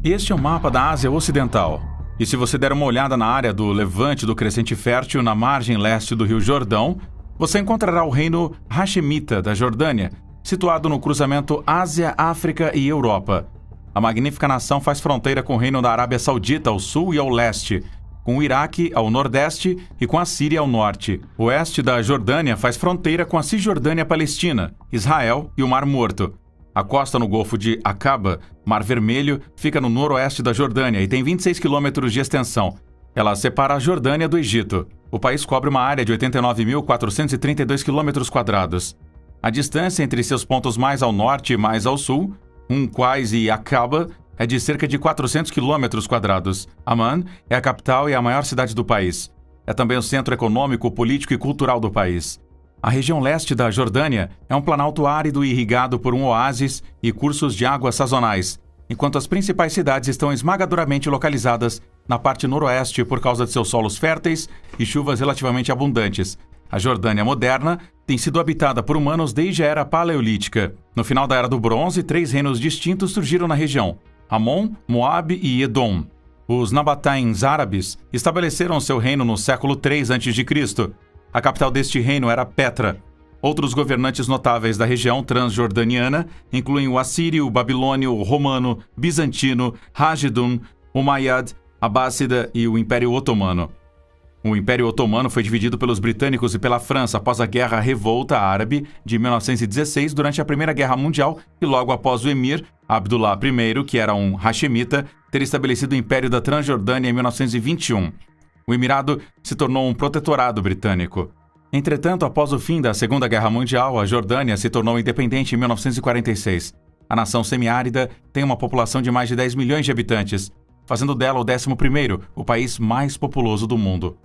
Este é o mapa da Ásia Ocidental. E se você der uma olhada na área do levante do Crescente Fértil, na margem leste do Rio Jordão, você encontrará o reino Hashemita da Jordânia, situado no cruzamento Ásia, África e Europa. A magnífica nação faz fronteira com o reino da Arábia Saudita ao sul e ao leste, com o Iraque ao nordeste e com a Síria ao norte. O oeste da Jordânia faz fronteira com a Cisjordânia Palestina, Israel e o Mar Morto. A costa no Golfo de Aqaba, Mar Vermelho, fica no noroeste da Jordânia e tem 26 quilômetros de extensão. Ela separa a Jordânia do Egito. O país cobre uma área de 89.432 km². A distância entre seus pontos mais ao norte e mais ao sul, Qais e Aqaba, é de cerca de 400 km². Amman é a capital e a maior cidade do país. É também o centro econômico, político e cultural do país. A região leste da Jordânia é um planalto árido e irrigado por um oásis e cursos de água sazonais, enquanto as principais cidades estão esmagadoramente localizadas na parte noroeste por causa de seus solos férteis e chuvas relativamente abundantes. A Jordânia moderna tem sido habitada por humanos desde a Era Paleolítica. No final da Era do Bronze, 3 reinos distintos surgiram na região: Amon, Moabe e Edom. Os Nabatáins árabes estabeleceram seu reino no século III a.C. A capital deste reino era Petra. Outros governantes notáveis da região transjordaniana incluem o assírio, o babilônio, o romano, bizantino, Rashidun, Umayyad, Abássida e o Império Otomano. O Império Otomano foi dividido pelos britânicos e pela França após a Guerra Revolta Árabe de 1916 durante a Primeira Guerra Mundial e logo após o emir Abdullah I, que era um Hashemita, ter estabelecido o Império da Transjordânia em 1921. O Emirado se tornou um protetorado britânico. Entretanto, após o fim da Segunda Guerra Mundial, a Jordânia se tornou independente em 1946. A nação semiárida tem uma população de mais de 10 milhões de habitantes, fazendo dela o 11º, o país mais populoso do mundo.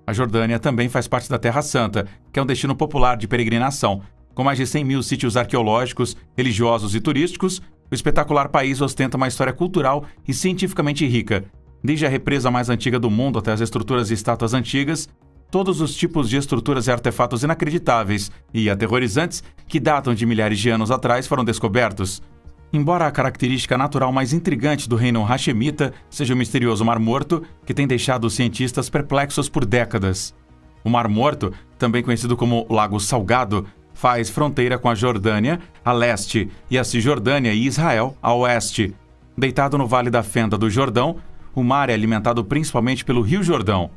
A Jordânia também faz parte da Terra Santa, que é um destino popular de peregrinação. Com mais de 100 mil sítios arqueológicos, religiosos e turísticos, o espetacular país ostenta uma história cultural e cientificamente rica. Desde a represa mais antiga do mundo até as estruturas e estátuas antigas, todos os tipos de estruturas e artefatos inacreditáveis e aterrorizantes que datam de milhares de anos atrás foram descobertos. Embora a característica natural mais intrigante do reino Hashemita seja o misterioso Mar Morto, que tem deixado os cientistas perplexos por décadas. O Mar Morto, também conhecido como Lago Salgado, faz fronteira com a Jordânia, a leste, e a Cisjordânia e Israel, a oeste. Deitado no Vale da Fenda do Jordão, o mar é alimentado principalmente pelo Rio Jordão.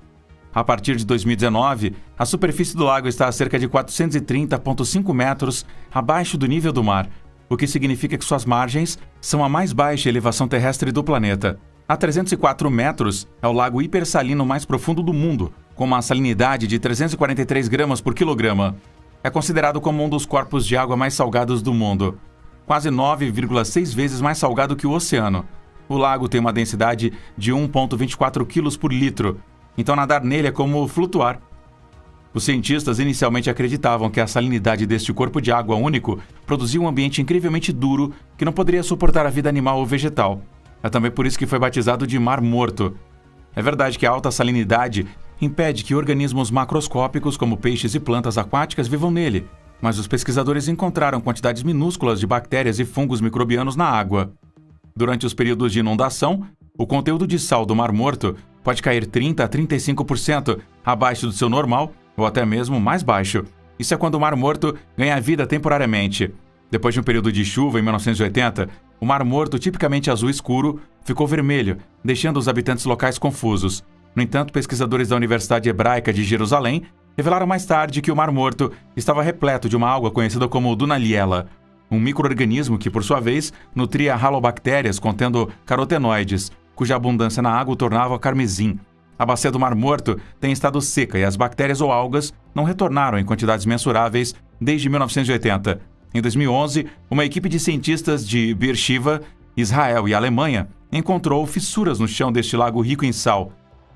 A partir de 2019, a superfície do lago está a cerca de 430,5 metros abaixo do nível do mar, o que significa que suas margens são a mais baixa elevação terrestre do planeta. A 304 metros é o lago hipersalino mais profundo do mundo, com uma salinidade de 343 gramas por quilograma. É considerado como um dos corpos de água mais salgados do mundo, quase 9,6 vezes mais salgado que o oceano. O lago tem uma densidade de 1,24 kg por litro, então nadar nele é como flutuar. Os cientistas inicialmente acreditavam que a salinidade deste corpo de água único produzia um ambiente incrivelmente duro que não poderia suportar a vida animal ou vegetal. É também por isso que foi batizado de Mar Morto. É verdade que a alta salinidade impede que organismos macroscópicos como peixes e plantas aquáticas vivam nele, mas os pesquisadores encontraram quantidades minúsculas de bactérias e fungos microbianos na água. Durante os períodos de inundação, o conteúdo de sal do Mar Morto pode cair 30% a 35% abaixo do seu normal ou até mesmo mais baixo. Isso é quando o Mar Morto ganha vida temporariamente. Depois de um período de chuva em 1980, o Mar Morto, tipicamente azul escuro, ficou vermelho, deixando os habitantes locais confusos. No entanto, pesquisadores da Universidade Hebraica de Jerusalém revelaram mais tarde que o Mar Morto estava repleto de uma alga conhecida como Dunaliella, um micro-organismo que, por sua vez, nutria halobactérias contendo carotenoides, cuja abundância na água o tornava carmesim. A bacia do Mar Morto tem estado seca e as bactérias ou algas não retornaram em quantidades mensuráveis desde 1980. Em 2011, uma equipe de cientistas de Beersheba, Israel e Alemanha encontrou fissuras no chão deste lago rico em sal.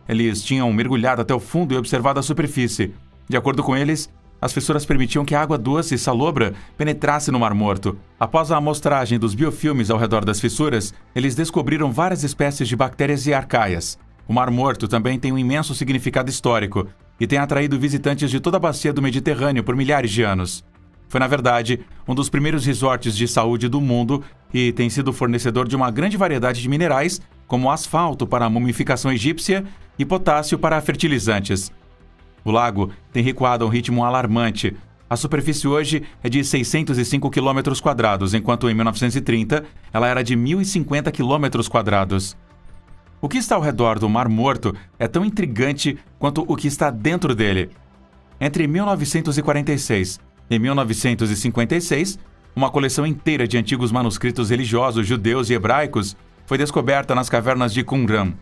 Eles tinham mergulhado até o fundo e observado a superfície. De acordo com eles, as fissuras permitiam que a água doce e salobra penetrasse no Mar Morto. Após a amostragem dos biofilmes ao redor das fissuras, eles descobriram várias espécies de bactérias e arcaias. O Mar Morto também tem um imenso significado histórico e tem atraído visitantes de toda a bacia do Mediterrâneo por milhares de anos. Foi, na verdade, um dos primeiros resorts de saúde do mundo e tem sido fornecedor de uma grande variedade de minerais, como asfalto para a mumificação egípcia e potássio para fertilizantes. O lago tem recuado a um ritmo alarmante. A superfície hoje é de 605 km², enquanto em 1930 ela era de 1.050 km². O que está ao redor do Mar Morto é tão intrigante quanto o que está dentro dele. Entre 1946 e 1956, uma coleção inteira de antigos manuscritos religiosos judeus e hebraicos foi descoberta nas cavernas de Qumran.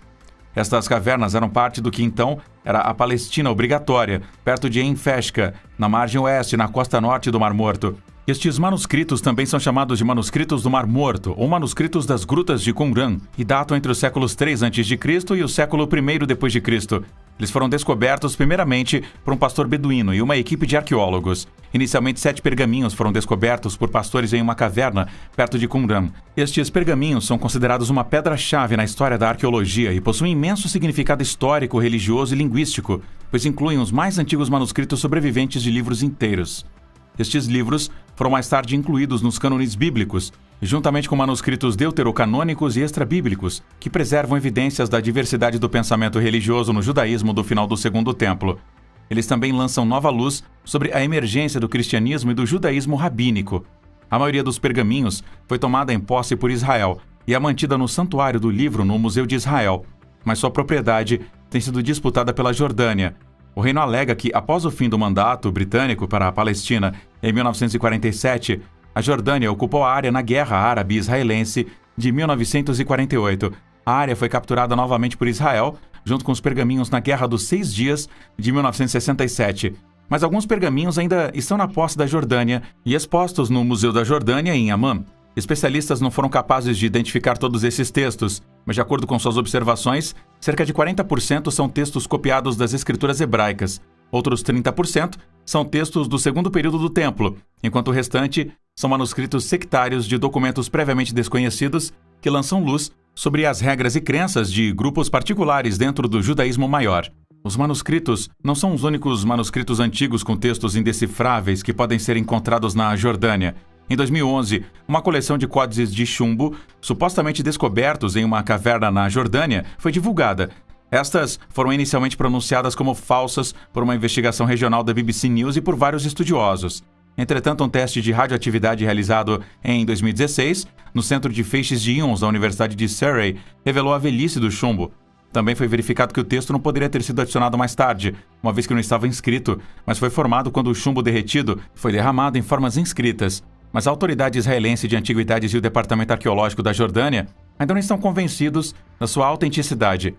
Estas cavernas eram parte do que então era a Palestina obrigatória, perto de En-Feshka, na margem oeste, na costa norte do Mar Morto. Estes manuscritos também são chamados de manuscritos do Mar Morto, ou manuscritos das grutas de Qumran, e datam entre os séculos 3 a.C. e o século I d.C. Eles foram descobertos primeiramente por um pastor beduíno e uma equipe de arqueólogos. Inicialmente, 7 pergaminhos foram descobertos por pastores em uma caverna perto de Qumran. Estes pergaminhos são considerados uma pedra-chave na história da arqueologia e possuem imenso significado histórico, religioso e linguístico, pois incluem os mais antigos manuscritos sobreviventes de livros inteiros. Estes livros foram mais tarde incluídos nos cânones bíblicos, juntamente com manuscritos deuterocanônicos e extrabíblicos, que preservam evidências da diversidade do pensamento religioso no judaísmo do final do Segundo Templo. Eles também lançam nova luz sobre a emergência do cristianismo e do judaísmo rabínico. A maioria dos pergaminhos foi tomada em posse por Israel e é mantida no Santuário do Livro no Museu de Israel, mas sua propriedade tem sido disputada pela Jordânia. O reino alega que, após o fim do mandato britânico para a Palestina, em 1947, a Jordânia ocupou a área na Guerra Árabe-Israelense de 1948. A área foi capturada novamente por Israel, junto com os pergaminhos na Guerra dos 6 Dias de 1967. Mas alguns pergaminhos ainda estão na posse da Jordânia e expostos no Museu da Jordânia, em Amman. Especialistas não foram capazes de identificar todos esses textos, mas de acordo com suas observações, cerca de 40% são textos copiados das escrituras hebraicas. Outros 30% são textos do segundo período do Templo, enquanto o restante são manuscritos sectários de documentos previamente desconhecidos que lançam luz sobre as regras e crenças de grupos particulares dentro do judaísmo maior. Os manuscritos não são os únicos manuscritos antigos com textos indecifráveis que podem ser encontrados na Jordânia. Em 2011, uma coleção de códices de chumbo, supostamente descobertos em uma caverna na Jordânia, foi divulgada. Estas foram inicialmente pronunciadas como falsas por uma investigação regional da BBC News e por vários estudiosos. Entretanto, um teste de radioatividade realizado em 2016, no Centro de Feixes de Íons da Universidade de Surrey, revelou a velhice do chumbo. Também foi verificado que o texto não poderia ter sido adicionado mais tarde, uma vez que não estava inscrito, mas foi formado quando o chumbo derretido foi derramado em formas inscritas. Mas a autoridade israelense de antiguidades e o Departamento Arqueológico da Jordânia ainda não estão convencidos da sua autenticidade.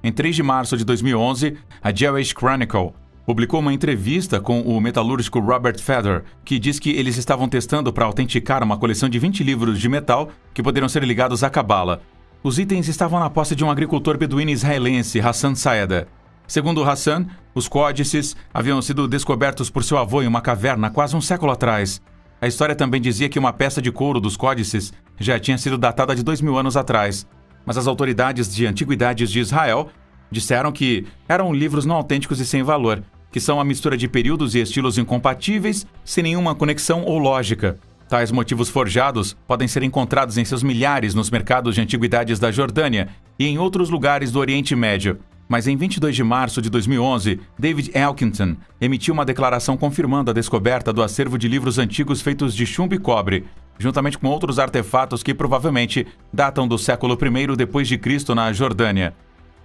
Em 3 de março de 2011, a Jewish Chronicle publicou uma entrevista com o metalúrgico Robert Feder, que diz que eles estavam testando para autenticar uma coleção de 20 livros de metal que poderiam ser ligados à Cabala. Os itens estavam na posse de um agricultor beduíno israelense, Hassan Saeda. Segundo Hassan, os códices haviam sido descobertos por seu avô em uma caverna quase um século atrás. A história também dizia que uma peça de couro dos códices já tinha sido datada de 2.000 anos atrás, mas as autoridades de antiguidades de Israel disseram que eram livros não autênticos e sem valor, que são a mistura de períodos e estilos incompatíveis, sem nenhuma conexão ou lógica. Tais motivos forjados podem ser encontrados em seus milhares nos mercados de antiguidades da Jordânia e em outros lugares do Oriente Médio. Mas em 22 de março de 2011, David Elkington emitiu uma declaração confirmando a descoberta do acervo de livros antigos feitos de chumbo e cobre, juntamente com outros artefatos que provavelmente datam do século I d.C. na Jordânia.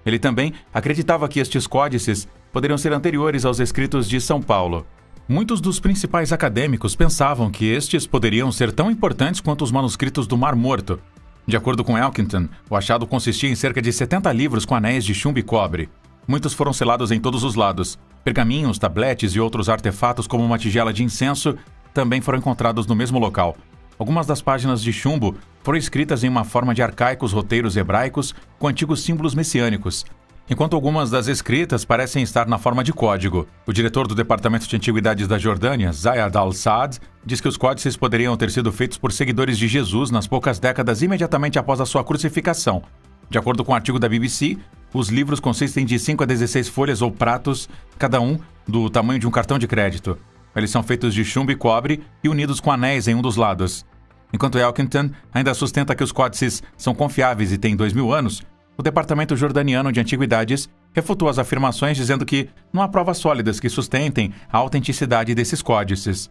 Ele também acreditava que estes códices poderiam ser anteriores aos escritos de São Paulo. Muitos dos principais acadêmicos pensavam que estes poderiam ser tão importantes quanto os manuscritos do Mar Morto. De acordo com Elkington, o achado consistia em cerca de 70 livros com anéis de chumbo e cobre. Muitos foram selados em todos os lados. Pergaminhos, tabletes e outros artefatos como uma tigela de incenso também foram encontrados no mesmo local. Algumas das páginas de chumbo foram escritas em uma forma de arcaicos roteiros hebraicos com antigos símbolos messiânicos, enquanto algumas das escritas parecem estar na forma de código. O diretor do Departamento de Antiguidades da Jordânia, Zayad al-Saad, diz que os códices poderiam ter sido feitos por seguidores de Jesus nas poucas décadas imediatamente após a sua crucificação. De acordo com um artigo da BBC, os livros consistem de 5 a 16 folhas ou pratos, cada um do tamanho de um cartão de crédito. Eles são feitos de chumbo e cobre e unidos com anéis em um dos lados. Enquanto Elkington ainda sustenta que os códices são confiáveis e têm 2.000 anos, o Departamento Jordaniano de Antiguidades refutou as afirmações dizendo que não há provas sólidas que sustentem a autenticidade desses códices.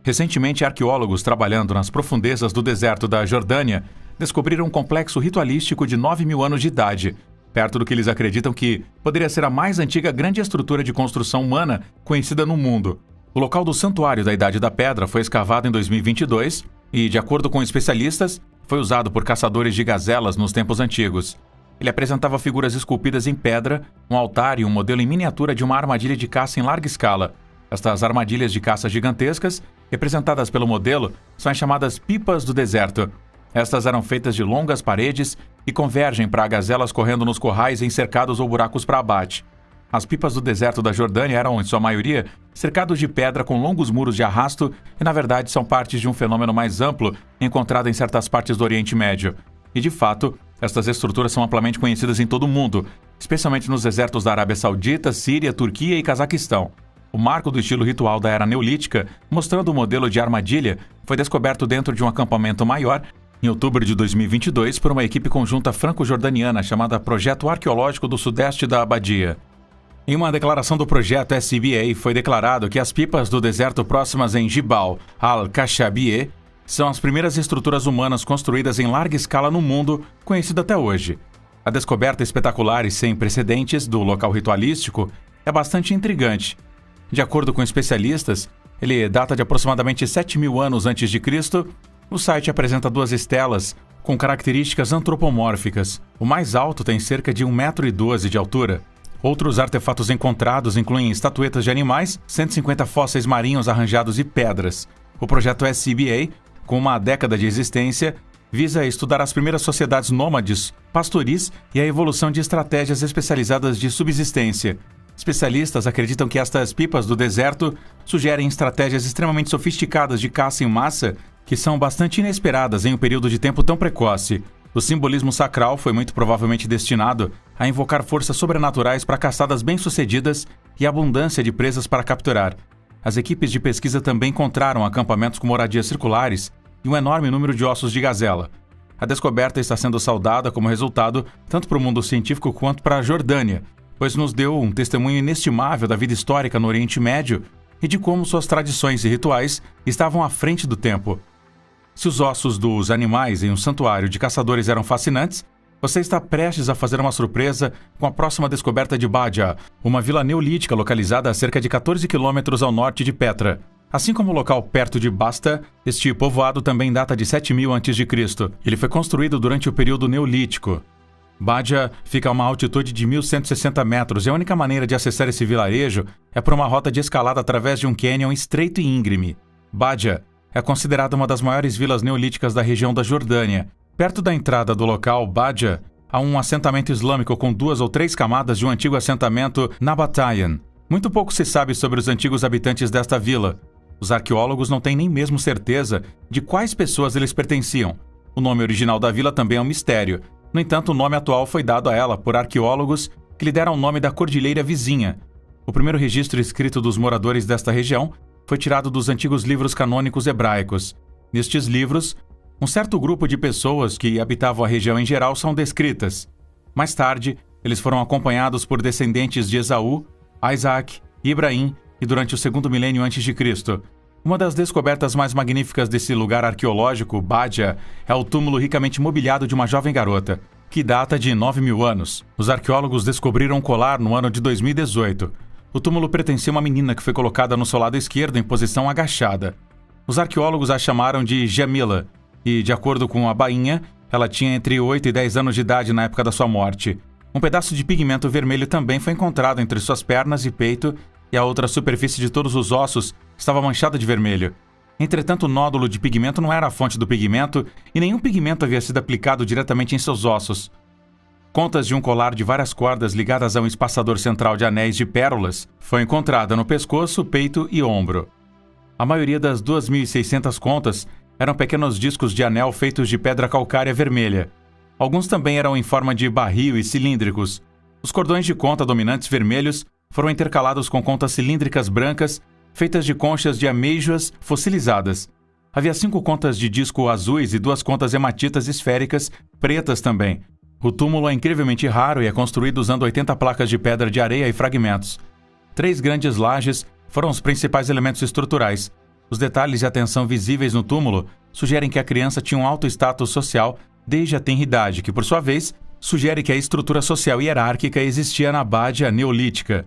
Recentemente, arqueólogos trabalhando nas profundezas do deserto da Jordânia descobriram um complexo ritualístico de 9.000 anos de idade, perto do que eles acreditam que poderia ser a mais antiga grande estrutura de construção humana conhecida no mundo. O local do Santuário da Idade da Pedra foi escavado em 2022 e, de acordo com especialistas, foi usado por caçadores de gazelas nos tempos antigos. Ele apresentava figuras esculpidas em pedra, um altar e um modelo em miniatura de uma armadilha de caça em larga escala. Estas armadilhas de caça gigantescas, representadas pelo modelo, são as chamadas pipas do deserto. Estas eram feitas de longas paredes e convergem para gazelas correndo nos corrais em cercados ou buracos para abate. As pipas do deserto da Jordânia eram, em sua maioria, cercados de pedra com longos muros de arrasto e, na verdade, são partes de um fenômeno mais amplo encontrado em certas partes do Oriente Médio. E, de fato, estas estruturas são amplamente conhecidas em todo o mundo, especialmente nos desertos da Arábia Saudita, Síria, Turquia e Cazaquistão. O marco do estilo ritual da Era Neolítica, mostrando o modelo de armadilha, foi descoberto dentro de um acampamento maior em outubro de 2022 por uma equipe conjunta franco-jordaniana chamada Projeto Arqueológico do Sudeste da Abadia. Em uma declaração do projeto SBA, foi declarado que as pipas do deserto próximas em Jibal al-Khashabieh são as primeiras estruturas humanas construídas em larga escala no mundo, conhecido até hoje. A descoberta espetacular e sem precedentes do local ritualístico é bastante intrigante. De acordo com especialistas, ele data de aproximadamente 7.000 anos antes de Cristo. O site apresenta 2 estelas com características antropomórficas. O mais alto tem cerca de 1,12 m de altura. Outros artefatos encontrados incluem estatuetas de animais, 150 fósseis marinhos arranjados e pedras. O projeto SBA, com uma década de existência, visa estudar as primeiras sociedades nômades, pastoris e a evolução de estratégias especializadas de subsistência. Especialistas acreditam que estas pipas do deserto sugerem estratégias extremamente sofisticadas de caça em massa que são bastante inesperadas em um período de tempo tão precoce. O simbolismo sacral foi muito provavelmente destinado a invocar forças sobrenaturais para caçadas bem-sucedidas e abundância de presas para capturar. As equipes de pesquisa também encontraram acampamentos com moradias circulares e um enorme número de ossos de gazela. A descoberta está sendo saudada como resultado tanto para o mundo científico quanto para a Jordânia, pois nos deu um testemunho inestimável da vida histórica no Oriente Médio e de como suas tradições e rituais estavam à frente do tempo. Se os ossos dos animais em um santuário de caçadores eram fascinantes, você está prestes a fazer uma surpresa com a próxima descoberta de Badia, uma vila neolítica localizada a cerca de 14 quilômetros ao norte de Petra. Assim como o local perto de Basta, este povoado também data de 7.000 a.C. Ele foi construído durante o período neolítico. Badia fica a uma altitude de 1.160 metros e a única maneira de acessar esse vilarejo é por uma rota de escalada através de um cânion estreito e íngreme. Badia é considerada uma das maiores vilas neolíticas da região da Jordânia. Perto da entrada do local, Badia, há um assentamento islâmico com 2 ou 3 camadas de um antigo assentamento Nabatayan. Muito pouco se sabe sobre os antigos habitantes desta vila. Os arqueólogos não têm nem mesmo certeza de quais pessoas eles pertenciam. O nome original da vila também é um mistério. No entanto, o nome atual foi dado a ela por arqueólogos que lhe deram o nome da cordilheira vizinha. O primeiro registro escrito dos moradores desta região foi tirado dos antigos livros canônicos hebraicos. Nestes livros, um certo grupo de pessoas que habitavam a região em geral são descritas. Mais tarde, eles foram acompanhados por descendentes de Esaú, Isaac e Ibrahim e durante o 2º milênio a.C. Uma das descobertas mais magníficas desse lugar arqueológico, Badia, é o túmulo ricamente mobiliado de uma jovem garota, que data de 9.000 anos. Os arqueólogos descobriram um colar no ano de 2018. O túmulo pertencia a uma menina que foi colocada no seu lado esquerdo em posição agachada. Os arqueólogos a chamaram de Jamila, e, de acordo com a bainha, ela tinha entre 8 e 10 anos de idade na época da sua morte. Um pedaço de pigmento vermelho também foi encontrado entre suas pernas e peito, e a outra superfície de todos os ossos estava manchada de vermelho. Entretanto, o nódulo de pigmento não era a fonte do pigmento, e nenhum pigmento havia sido aplicado diretamente em seus ossos. Contas de um colar de várias cordas ligadas a um espaçador central de anéis de pérolas foi encontrada no pescoço, peito e ombro. A maioria das 2.600 contas eram pequenos discos de anel feitos de pedra calcária vermelha. Alguns também eram em forma de barril e cilíndricos. Os cordões de conta dominantes vermelhos foram intercalados com contas cilíndricas brancas feitas de conchas de amêijoas fossilizadas. Havia 5 contas de disco azuis e 2 contas hematitas esféricas pretas também. O túmulo é incrivelmente raro e é construído usando 80 placas de pedra de areia e fragmentos. 3 grandes lajes foram os principais elementos estruturais. Os detalhes e a tensão visíveis no túmulo sugerem que a criança tinha um alto status social desde a tenridade, que, por sua vez, sugere que a estrutura social hierárquica existia na Bádia neolítica.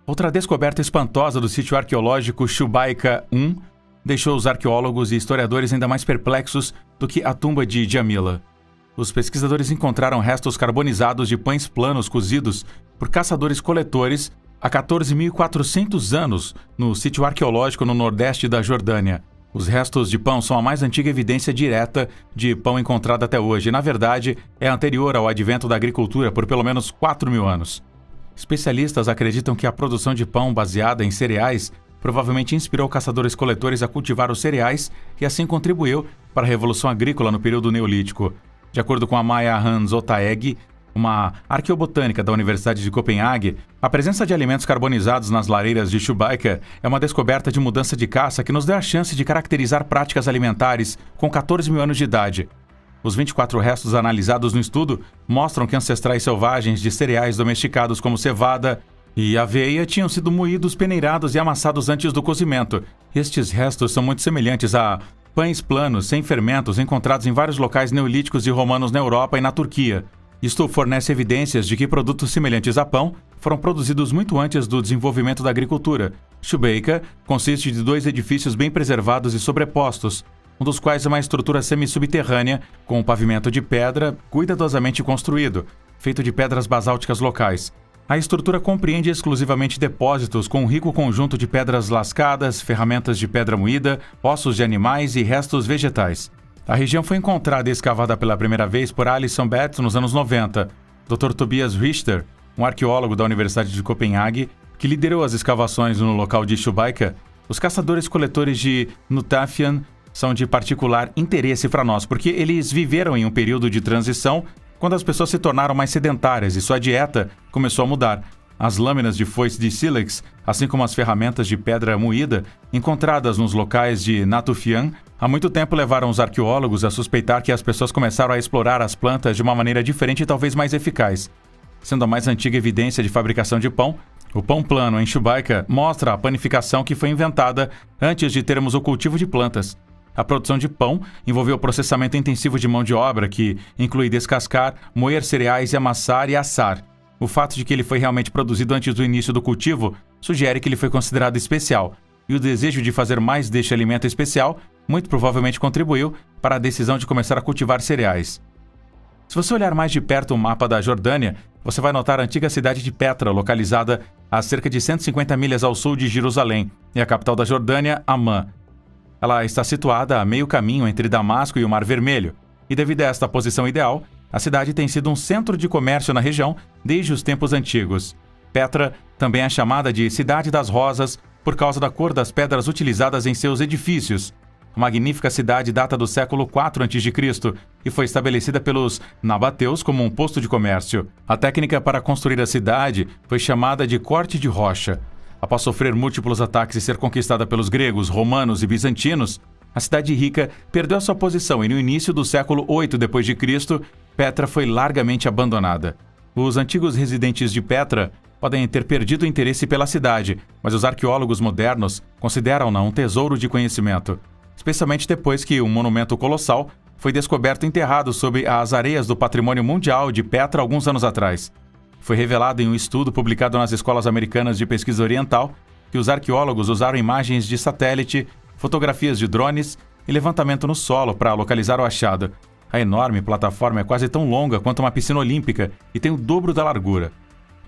Outra descoberta espantosa do sítio arqueológico Shubaika I deixou os arqueólogos e historiadores ainda mais perplexos do que a tumba de Djamila. Os pesquisadores encontraram restos carbonizados de pães planos cozidos por caçadores-coletores há 14.400 anos no sítio arqueológico no nordeste da Jordânia. Os restos de pão são a mais antiga evidência direta de pão encontrada até hoje e, na verdade, é anterior ao advento da agricultura por pelo menos 4.000 anos. Especialistas acreditam que a produção de pão baseada em cereais provavelmente inspirou caçadores-coletores a cultivar os cereais e assim contribuiu para a revolução agrícola no período neolítico. De acordo com a Maya Hans Otaeg, uma arqueobotânica da Universidade de Copenhague, a presença de alimentos carbonizados nas lareiras de Shubaika é uma descoberta de mudança de caça que nos deu a chance de caracterizar práticas alimentares com 14.000 anos de idade. Os 24 restos analisados no estudo mostram que ancestrais selvagens de cereais domesticados como cevada e aveia tinham sido moídos, peneirados e amassados antes do cozimento. Estes restos são muito semelhantes a pães planos sem fermentos encontrados em vários locais neolíticos e romanos na Europa e na Turquia. Isto fornece evidências de que produtos semelhantes a pão foram produzidos muito antes do desenvolvimento da agricultura. Shubaika consiste de 2 edifícios bem preservados e sobrepostos, um dos quais é uma estrutura semi-subterrânea com um pavimento de pedra cuidadosamente construído, feito de pedras basálticas locais. A estrutura compreende exclusivamente depósitos com um rico conjunto de pedras lascadas, ferramentas de pedra moída, ossos de animais e restos vegetais. A região foi encontrada e escavada pela primeira vez por Alison Betts nos anos 90. Dr. Tobias Richter, um arqueólogo da Universidade de Copenhague, que liderou as escavações no local de Shubaika, os caçadores-coletores de Nutafian são de particular interesse para nós, porque eles viveram em um período de transição quando as pessoas se tornaram mais sedentárias e sua dieta começou a mudar. As lâminas de foice de sílex, assim como as ferramentas de pedra moída, encontradas nos locais de Natufian, há muito tempo levaram os arqueólogos a suspeitar que as pessoas começaram a explorar as plantas de uma maneira diferente e talvez mais eficaz. Sendo a mais antiga evidência de fabricação de pão, o pão plano em Shubaika mostra a panificação que foi inventada antes de termos o cultivo de plantas. A produção de pão envolveu o processamento intensivo de mão de obra, que inclui descascar, moer cereais e amassar e assar. O fato de que ele foi realmente produzido antes do início do cultivo sugere que ele foi considerado especial, e o desejo de fazer mais deste alimento especial muito provavelmente contribuiu para a decisão de começar a cultivar cereais. Se você olhar mais de perto o mapa da Jordânia, você vai notar a antiga cidade de Petra, localizada a cerca de 150 milhas ao sul de Jerusalém, e a capital da Jordânia, Amã. Ela está situada a meio caminho entre Damasco e o Mar Vermelho, e devido a esta posição ideal, a cidade tem sido um centro de comércio na região desde os tempos antigos. Petra também é chamada de Cidade das Rosas por causa da cor das pedras utilizadas em seus edifícios. A magnífica cidade data do século IV a.C. e foi estabelecida pelos nabateus como um posto de comércio. A técnica para construir a cidade foi chamada de corte de rocha. Após sofrer múltiplos ataques e ser conquistada pelos gregos, romanos e bizantinos, a cidade rica perdeu sua posição e no início do século VIII d.C., Petra foi largamente abandonada. Os antigos residentes de Petra podem ter perdido o interesse pela cidade, mas os arqueólogos modernos consideram-na um tesouro de conhecimento, especialmente depois que um monumento colossal foi descoberto enterrado sob as areias do Patrimônio Mundial de Petra alguns anos atrás. Foi revelado em um estudo publicado nas Escolas Americanas de Pesquisa Oriental que os arqueólogos usaram imagens de satélite, fotografias de drones e levantamento no solo para localizar o achado. A enorme plataforma é quase tão longa quanto uma piscina olímpica e tem o dobro da largura.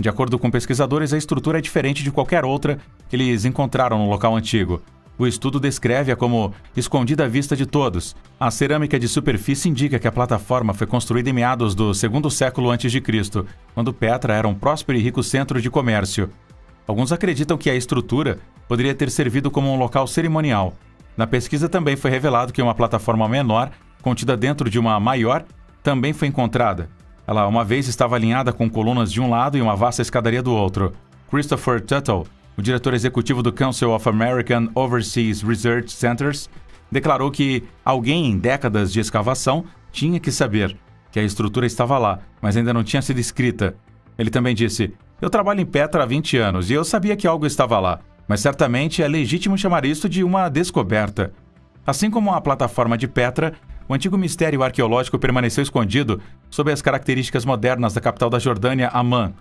De acordo com pesquisadores, a estrutura é diferente de qualquer outra que eles encontraram no local antigo. O estudo descreve-a como escondida à vista de todos. A cerâmica de superfície indica que a plataforma foi construída em meados do segundo século a.C., quando Petra era um próspero e rico centro de comércio. Alguns acreditam que a estrutura poderia ter servido como um local cerimonial. Na pesquisa também foi revelado que uma plataforma menor, contida dentro de uma maior, também foi encontrada. Ela uma vez estava alinhada com colunas de um lado e uma vasta escadaria do outro. Christopher Tuttle, o diretor executivo do Council of American Overseas Research Centers, declarou que alguém em décadas de escavação tinha que saber que a estrutura estava lá, mas ainda não tinha sido escrita. Ele também disse: "Eu trabalho em Petra há 20 anos e eu sabia que algo estava lá, mas certamente é legítimo chamar isto de uma descoberta." Assim como a plataforma de Petra, o antigo mistério arqueológico permaneceu escondido sob as características modernas da capital da Jordânia, Amman.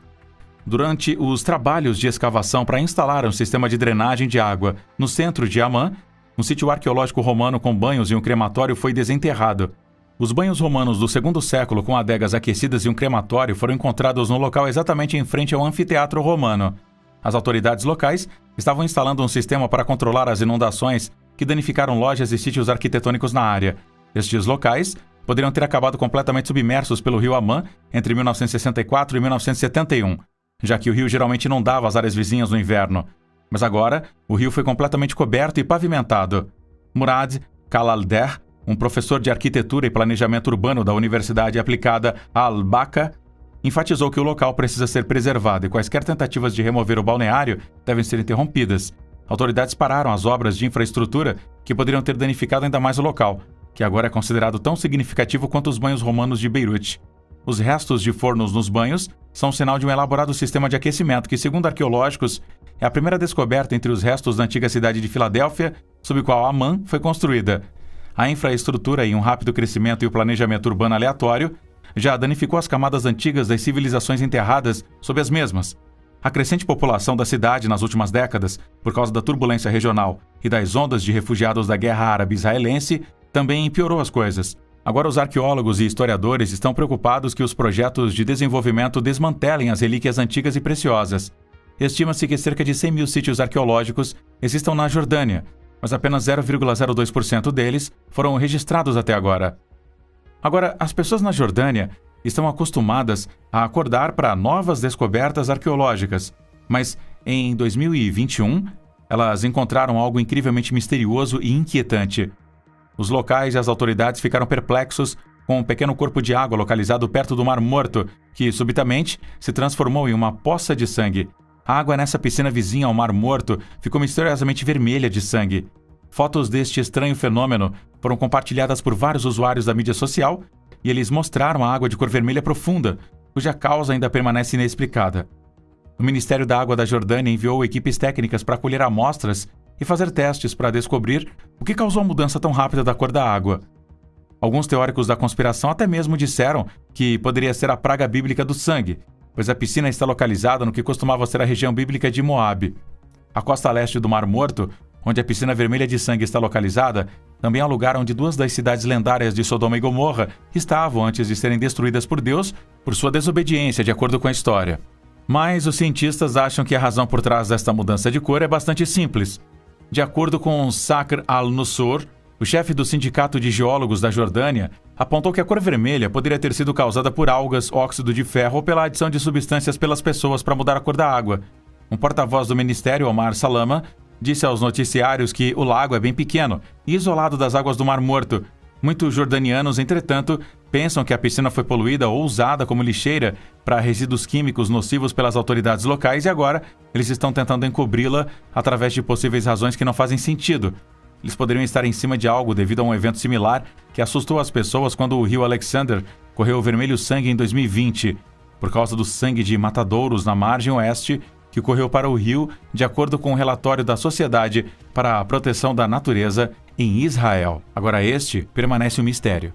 Durante os trabalhos de escavação para instalar um sistema de drenagem de água no centro de Amman, um sítio arqueológico romano com banhos e um crematório foi desenterrado. Os banhos romanos do segundo século com adegas aquecidas e um crematório foram encontrados no local exatamente em frente ao anfiteatro romano. As autoridades locais estavam instalando um sistema para controlar as inundações que danificaram lojas e sítios arquitetônicos na área. Estes locais poderiam ter acabado completamente submersos pelo rio Amman entre 1964 e 1971, já que o rio geralmente inundava as áreas vizinhas no inverno. Mas agora, o rio foi completamente coberto e pavimentado. Murad Kalalder, um professor de arquitetura e planejamento urbano da Universidade Aplicada Al-Baqa, enfatizou que o local precisa ser preservado e quaisquer tentativas de remover o balneário devem ser interrompidas. Autoridades pararam as obras de infraestrutura que poderiam ter danificado ainda mais o local, que agora é considerado tão significativo quanto os banhos romanos de Beirute. Os restos de fornos nos banhos são um sinal de um elaborado sistema de aquecimento que, segundo arqueológicos, é a primeira descoberta entre os restos da antiga cidade de Filadélfia, sob a qual Amman foi construída. A infraestrutura e um rápido crescimento e o planejamento urbano aleatório já danificou as camadas antigas das civilizações enterradas sob as mesmas. A crescente população da cidade nas últimas décadas, por causa da turbulência regional e das ondas de refugiados da Guerra Árabe-Israelense, também piorou as coisas. Agora os arqueólogos e historiadores estão preocupados que os projetos de desenvolvimento desmantelem as relíquias antigas e preciosas. Estima-se que cerca de 100 mil sítios arqueológicos existam na Jordânia, mas apenas 0,02% deles foram registrados até agora. Agora, as pessoas na Jordânia estão acostumadas a acordar para novas descobertas arqueológicas, mas em 2021 elas encontraram algo incrivelmente misterioso e inquietante. Os locais e as autoridades ficaram perplexos com um pequeno corpo de água localizado perto do Mar Morto, que subitamente se transformou em uma poça de sangue. A água nessa piscina vizinha ao Mar Morto ficou misteriosamente vermelha de sangue. Fotos deste estranho fenômeno foram compartilhadas por vários usuários da mídia social e eles mostraram a água de cor vermelha profunda, cuja causa ainda permanece inexplicada. O Ministério da Água da Jordânia enviou equipes técnicas para colher amostras e fazer testes para descobrir o que causou a mudança tão rápida da cor da água. Alguns teóricos da conspiração até mesmo disseram que poderia ser a praga bíblica do sangue, pois a piscina está localizada no que costumava ser a região bíblica de Moabe. A costa leste do Mar Morto, onde a piscina vermelha de sangue está localizada, também é o lugar onde duas das cidades lendárias de Sodoma e Gomorra estavam antes de serem destruídas por Deus por sua desobediência, de acordo com a história. Mas os cientistas acham que a razão por trás desta mudança de cor é bastante simples. De acordo com Sakr al-Nussur, o chefe do Sindicato de Geólogos da Jordânia, apontou que a cor vermelha poderia ter sido causada por algas, óxido de ferro ou pela adição de substâncias pelas pessoas para mudar a cor da água. Um porta-voz do Ministério, Omar Salama, disse aos noticiários que o lago é bem pequeno e isolado das águas do Mar Morto. Muitos jordanianos, entretanto, pensam que a piscina foi poluída ou usada como lixeira para resíduos químicos nocivos pelas autoridades locais e agora eles estão tentando encobri-la através de possíveis razões que não fazem sentido. Eles poderiam estar em cima de algo devido a um evento similar que assustou as pessoas quando o rio Alexander correu vermelho sangue em 2020, por causa do sangue de matadouros na margem oeste que correu para o rio, de acordo com um relatório da Sociedade para a Proteção da Natureza em Israel. Agora este permanece um mistério.